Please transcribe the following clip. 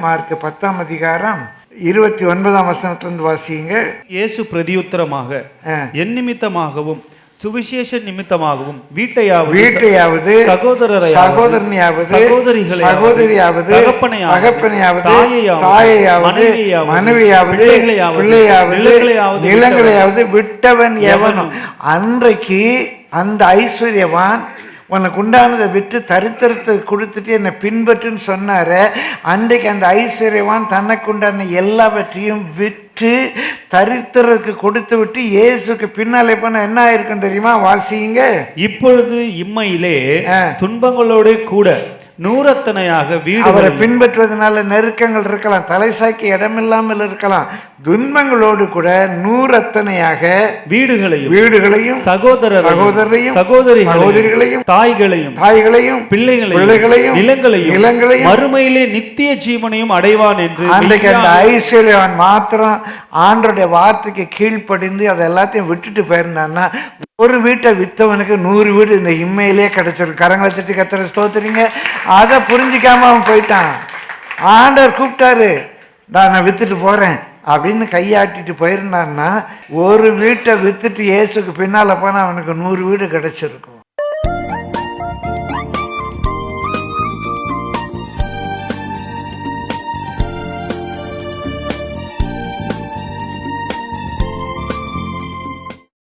Mark 10ஆம் அதிகாரம் 29ஆம் வசனத்திலிருந்து வாசியுங்க. இயேசு பிரதியுத்தரமாக, என் நிமித்தமாகவும் சுவிசேஷ நிமித்தமாகவும் வீட்டையாவது சகோதரனையாவது சகோதரியாவது தகப்பனையாவது தாயையாவது மனைவியாவது பிள்ளையாவது நிலங்களையாவது விட்டவன் எவனும் அன்றைக்கு அந்த ஐஸ்வர்யவான் உனக்கு உண்டானதை விட்டு தரித்திரத்தை கொடுத்துட்டு என்னை பின்பற்றுன்னு சொன்னார, அன்றைக்கு அந்த ஐஸ்வர்யவான் தனக்கு உண்டான எல்லாவற்றையும் விட்டு தரித்திரருக்கு கொடுத்து விட்டு இயேசுக்கு பின்னாலே போன என்ன ஆயிருக்கும் தெரியுமா? வாசியுங்க. இப்பொழுது இம்மையிலே துன்பங்களோட கூட நூறத்தனையாக வீடு அவரை பின்பற்றுவதனால நெருக்கங்கள் இருக்கலாம், தலைசாக்கி இடமில்லாமல் இருக்கலாம், துன்பங்களோடு கூட நூறத்தனையாக வீடுகளையும் சகோதரரையும் சகோதரிகளையும் தாய்களையும் பிள்ளைகளையும் நிலங்களையும் மறுமையிலே நித்திய ஜீவனையும் அடைவான் என்று. அன்றைக்கு அந்த ஐஸ்வர்யவான் மாத்திரம் ஆண்டருடைய வார்த்தைக்கு கீழ்ப்படிந்து அதை எல்லாத்தையும் விட்டுட்டு போயிருந்தான்னா, ஒரு வீட்டை வித்தவனுக்கு 100 வீடு இந்த இம்மையிலே கிடைச்சிருக்கு. கரங்களை தட்டி கர்த்தரை ஸ்தோத்திரிங்க. அதை புரிஞ்சிக்காம அவன் போயிட்டான். ஆண்டவர் கூப்பிட்டாரு, நான் வித்துட்டு போறேன் அப்படின்னு கையாட்டிட்டு போயிருந்தான்னா, ஒரு வீட்டை வித்துட்டு இயேசுக்கு பின்னால போனா அவனுக்கு 100 வீடு கிடைச்சிருக்கும்.